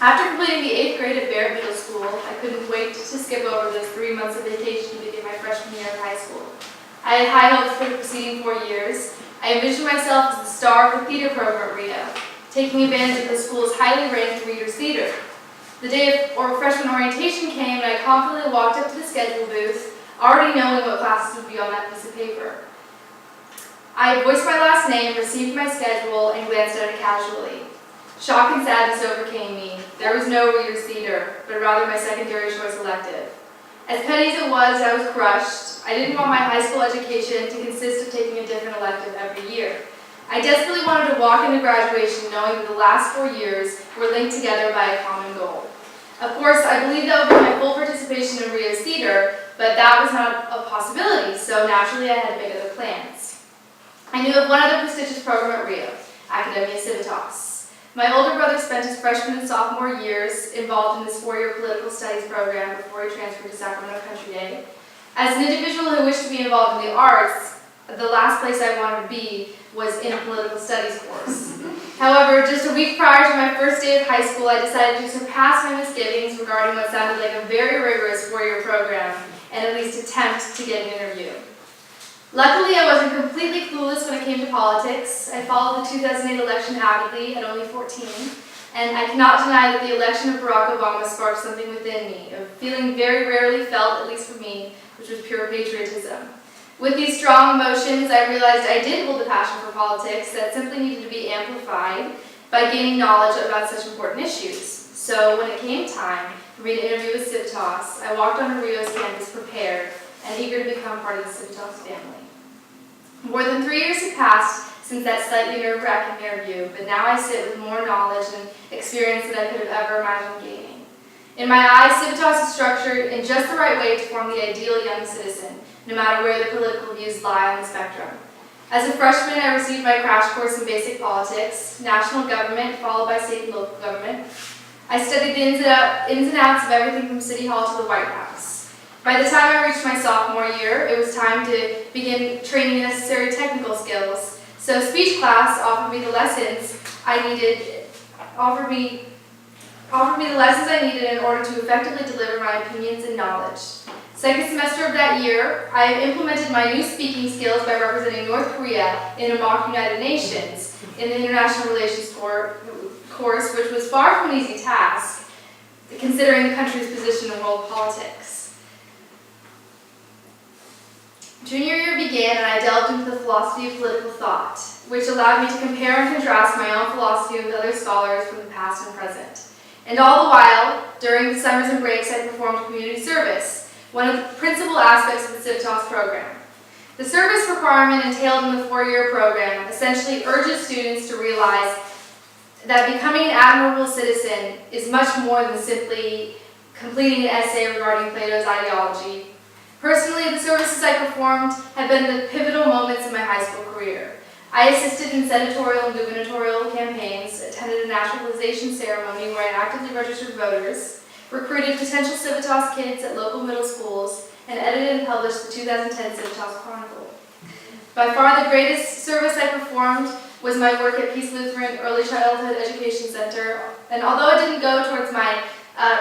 After completing the 8th grade at Blaire Middle School, I couldn't wait to skip over those 3 months of vacation to begin my freshman year of high school. I had high hopes for the preceding 4 years. I envisioned myself as the star of the theater program at Rio, taking advantage of the school's highly ranked Reader's Theater. The day of freshman orientation came and I confidently walked up to the schedule booth, already knowing what classes would be on that piece of paper. I voiced my last name, received my schedule, and glanced at it casually. Shock and sadness overcame me. There was no Reader's Theater, but rather my secondary choice elective. As petty as it was, I was crushed. I didn't want my high school education to consist of taking a different elective every year. I desperately wanted to walk into graduation knowing that the last 4 years were linked together by a common goal. Of course, I believed that would be my full participation in Rio's theater, but that was not a possibility, so naturally I had to make other plans. I knew of one other prestigious program at Rio, Academia Civitas. My older brother spent his freshman and sophomore years involved in this 4-year political studies program before he transferred to Sacramento Country Day. As an individual who wished to be involved in the arts, the last place I wanted to be was in a political studies course. However, just a week prior to my first day of high school, I decided to surpass my misgivings regarding what sounded like a very rigorous 4-year program and at least attempt to get an interview. Luckily, I wasn't completely clueless when it came to politics. I followed the 2008 election avidly at only 14, and I cannot deny that the election of Barack Obama sparked something within me, a feeling very rarely felt, at least for me, which was pure patriotism. With these strong emotions, I realized I did hold a passion for politics that simply needed to be amplified by gaining knowledge about such important issues. So when it came time for me to interview with Civitas, I walked onto Rio's campus prepared and eager to become part of the Civitas family. More than 3 years have passed since that slightly nerve-wracking interview, but now I sit with more knowledge and experience than I could have ever imagined gaining. In my eyes, Civitas is structured in just the right way to form the ideal young citizen, no matter where their political views lie on the spectrum. As a freshman, I received my crash course in basic politics, national government, followed by state and local government. I studied the ins and outs of everything from City Hall to the White House. By the time I reached my sophomore year, it was time to begin training necessary technical skills. So speech class offered me the lessons I needed in order to effectively deliver my opinions and knowledge. Second semester of that year, I implemented my new speaking skills by representing North Korea in a mock United Nations in the International Relations course, which was far from an easy task, considering the country's position in world politics. Junior year began and I delved into the philosophy of political thought, which allowed me to compare and contrast my own philosophy with other scholars from the past and present. And all the while, during the summers and breaks, I performed community service, one of the principal aspects of the Civitas program. The service requirement entailed in the 4-year program essentially urges students to realize that becoming an admirable citizen is much more than simply completing an essay regarding Plato's ideology. Personally, the services I performed have been the pivotal moments in my high school career. I assisted in senatorial and gubernatorial campaigns, attended a naturalization ceremony where I actively registered voters, recruited potential Civitas kids at local middle schools, and edited and published the 2010 Civitas Chronicle. By far the greatest service I performed was my work at Peace Lutheran Early Childhood Education Center, and although it didn't go towards my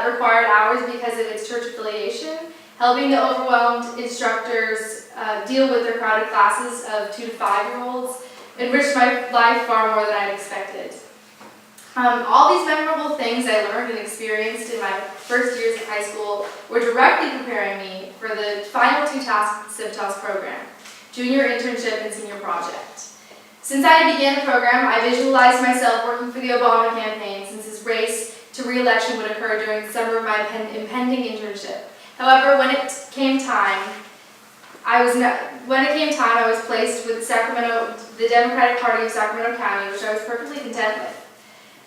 required hours because of its church affiliation, helping the overwhelmed instructors deal with their crowded classes of 2 to 5-year-olds enriched my life far more than I'd expected. All these memorable things I learned and experienced in my first years of high school were directly preparing me for the final 2 tasks of the Civitas program, junior internship and senior project. Since I began the program, I visualized myself working for the Obama campaign since his race to re-election would occur during the summer of my impending internship. However, when it came time, I was placed with the Democratic Party of Sacramento County, which I was perfectly content with.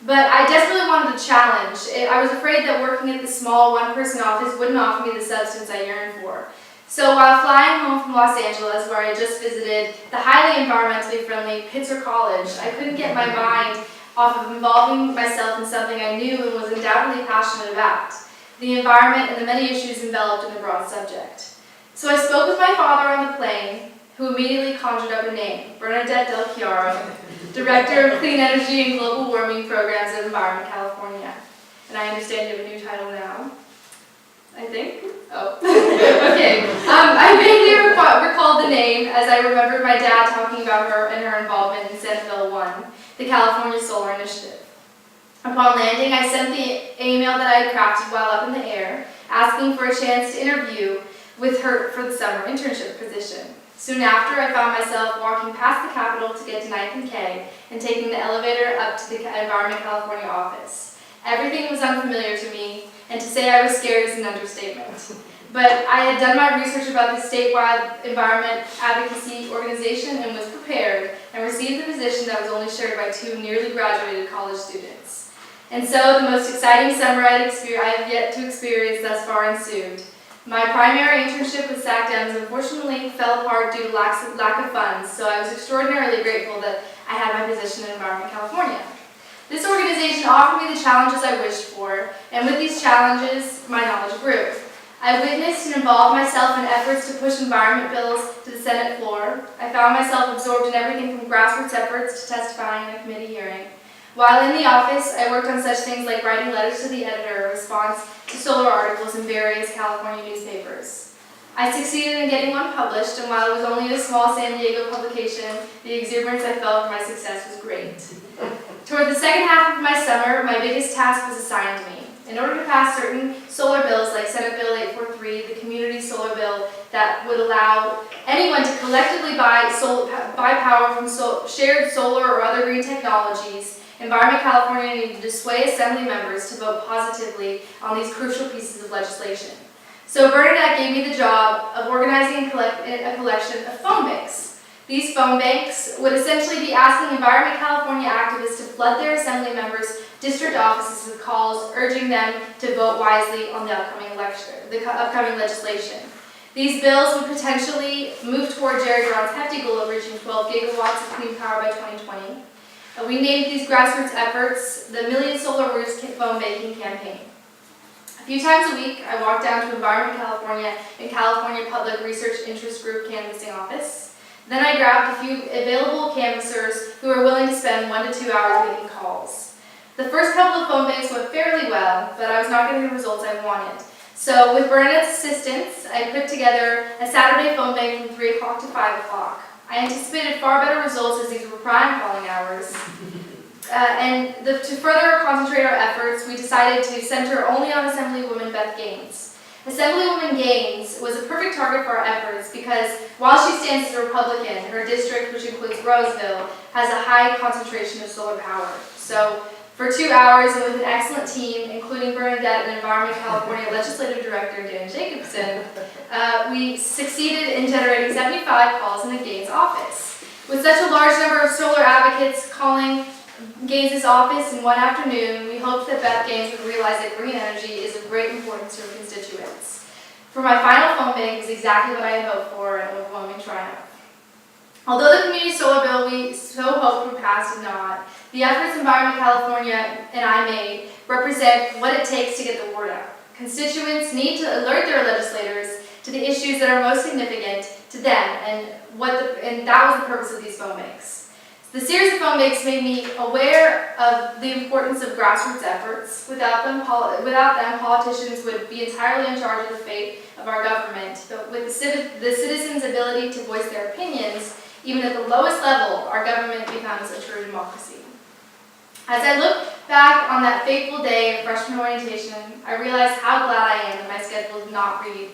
But I desperately wanted a challenge. I was afraid that working at the small one-person office wouldn't offer me the substance I yearned for. So while flying home from Los Angeles, where I had just visited the highly environmentally friendly Pitzer College, I couldn't get my mind off of involving myself in something I knew and was undoubtedly passionate about, the environment and the many issues enveloped in the broad subject. So I spoke with my father on the plane, who immediately conjured up a name, Bernadette Del Chiaro, Director of Clean Energy and Global Warming Programs at Environment California. And and I understand you have a new title now. I think? Oh. Okay. I vaguely recalled the name as I remembered my dad talking about her and her involvement in Senate 1, the California Solar Initiative. Upon landing, I sent the email that I had crafted while up in the air, asking for a chance to interview with her for the summer internship position. Soon after, I found myself walking past the Capitol to get to 9th and K and taking the elevator up to the Environment California office. Everything was unfamiliar to me, and to say I was scared is an understatement. But I had done my research about the statewide environment advocacy organization and was prepared and received the position that was only shared by 2 nearly graduated college students. And so the most exciting summer I have yet to experience thus far ensued. My primary internship with SACDEMS unfortunately fell apart due to lack of funds, so I was extraordinarily grateful that I had my position in Environment California. This organization offered me the challenges I wished for, and with these challenges, my knowledge grew. I witnessed and involved myself in efforts to push environment bills to the Senate floor. I found myself absorbed in everything from grassroots efforts to testifying in a committee hearing. While in the office, I worked on such things like writing letters to the editor in response to solar articles in various California newspapers. I succeeded in getting one published, and while it was only a small San Diego publication, the exuberance I felt for my success was great. Toward the second half of my summer, my biggest task was assigned to me. In order to pass certain solar bills like Senate Bill 843, the community solar bill that would allow anyone to collectively buy power from shared solar or other green technologies, Environment California needed to sway assembly members to vote positively on these crucial pieces of legislation. So Bernadette gave me the job of organizing a collection of phone banks. These phone banks would essentially be asking Environment California activists to flood their assembly members' district offices with calls urging them to vote wisely on the upcoming legislation. These bills would potentially move toward Jerry Brown's hefty goal of reaching 12 gigawatts of clean power by 2020. We named these grassroots efforts the Million Solar Roofs Phone Banking Campaign. A few times a week, I walked down to Environment California and California Public Research Interest Group canvassing office. Then I grabbed a few available canvassers who were willing to spend 1 to 2 hours making calls. The first couple of phone banks went fairly well, but I was not getting the results I wanted. So with Bernadette's assistance, I put together a Saturday phone bank from 3 o'clock to 5 o'clock. I anticipated far better results as these were prime calling hours. To further concentrate our efforts, we decided to center only on Assemblywoman Beth Gaines. Assemblywoman Gaines was a perfect target for our efforts because while she stands as a Republican, her district, which includes Roseville, has a high concentration of solar power. So for 2 hours and with an excellent team, including Bernadette and Environment California Legislative Director Dan Jacobson, we succeeded in generating 75 calls in the Gaines office. With such a large number of solar advocates calling Gaines' office in one afternoon, we hoped that Beth Gaines would realize that green energy is of great importance to her constituents. For my final phone bank was exactly what I had hoped for, an overwhelming triumph. Although the community solar bill we so hoped would pass did not, the efforts Environment California and I made represent what it takes to get the word out. Constituents need to alert their legislators to the issues that are most significant to them, and that was the purpose of these phone banks. The series of phone banks made me aware of the importance of grassroots efforts. Without them, politicians would be entirely in charge of the fate of our government. But with the citizens' ability to voice their opinions, even at the lowest level, our government becomes a true democracy. As I look back on that fateful day of freshman orientation, I realize how glad I am that my schedule did not read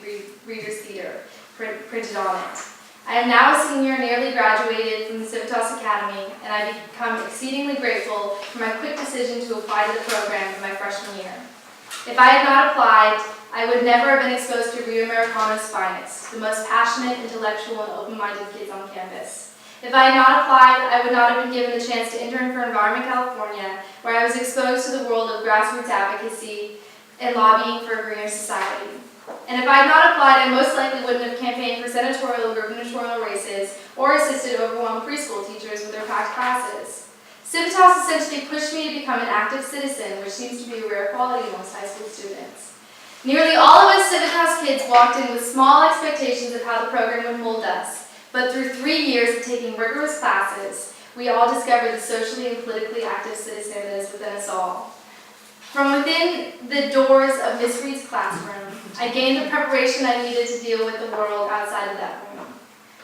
Reader's Theater printed on it. I am now a senior, nearly graduated from the Civitas Academy, and I become exceedingly grateful for my quick decision to apply to the program in my freshman year. If I had not applied, I would never have been exposed to Rio Americano's finest, the most passionate, intellectual, and open-minded kids on campus. If I had not applied, I would not have been given the chance to intern for Environment California, where I was exposed to the world of grassroots advocacy and lobbying for a greener society. And if I had not applied, I most likely wouldn't have campaigned for senatorial or gubernatorial races or assisted overwhelmed preschool teachers with their packed classes. Civitas essentially pushed me to become an active citizen, which seems to be a rare quality amongst high school students. Nearly all of us Civitas kids walked in with small expectations of how the program would mold us, but through 3 years of taking rigorous classes, we all discovered the socially and politically active citizen that is within us all. From within the doors of Miss Reed's classroom, I gained the preparation I needed to deal with the world outside of that room.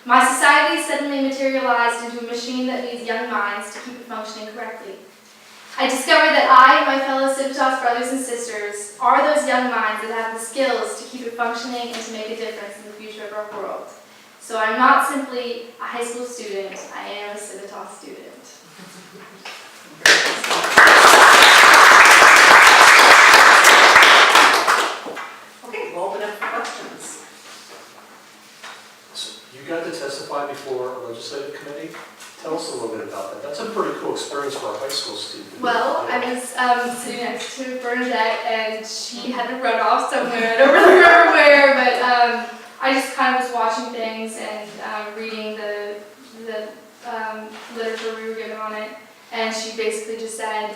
My society suddenly materialized into a machine that needs young minds to keep it functioning correctly. I discovered that I and my fellow Civitas brothers and sisters are those young minds that have the skills to keep it functioning and to make a difference in the future of our world. So I'm not simply a high school student, I am a Civitas student. Okay, we'll open up for questions. So you got to testify before a legislative committee? Tell us a little bit about that. That's a pretty cool experience for a high school student. Well, I was sitting next to Bernadette, and she had to run off somewhere. I don't really remember where, but I just kind of was watching things and reading the literature we were given on it, and she basically just said,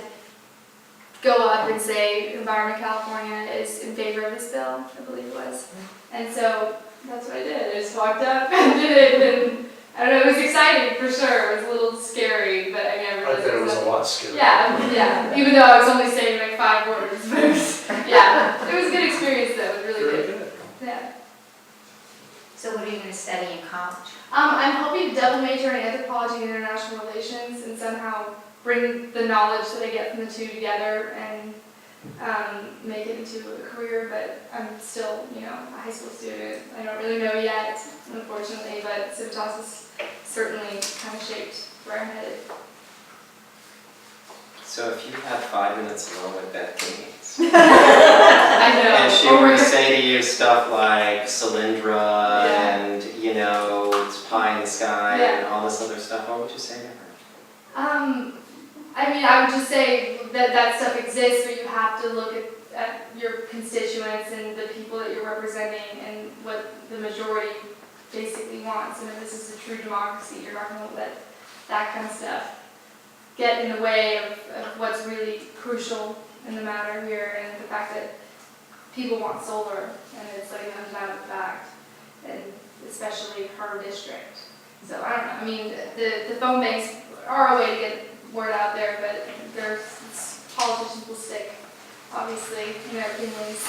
go up and say Environment California is in favor of this bill, I believe it was. And so that's what I did. I just walked up and did it, and I don't know, it was exciting for sure. It was a little scary, but I never I bet it was a lot scary. Yeah, even though I was only saying like 5 words, but it was, yeah, it was a good experience though, it was really Very good. good. Yeah. So what are you going to study in college? I'm hoping to double major in anthropology and international relations and somehow bring the knowledge that I get from the two together and make it into a career, but I'm still, a high school student. I don't really know yet, unfortunately, but Civitas has certainly kind of shaped where I'm headed. So if you had 5 minutes alone with Beth Gaines, I know. and she were to say to you stuff like Solyndra and, it's pie in the sky and all this other stuff, what would you say to her? I would just say that stuff exists, but you have to look at your constituents and the people that you're representing and what the majority basically wants. And if this is a true democracy, you're not going to let that kind of stuff get in the way of what's really crucial in the matter here, and the fact that people want solar, and it's like an undeniable fact, and especially her district. So I don't know, the phone banks are a way to get word out there, but politicians will stick, obviously, in their opinions.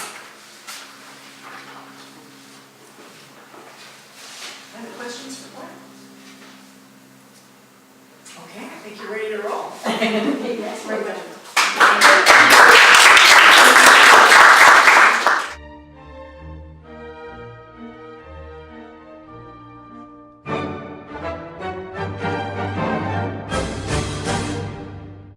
Any questions for Blaire? Okay, I think you're ready to roll. Yes, Very much.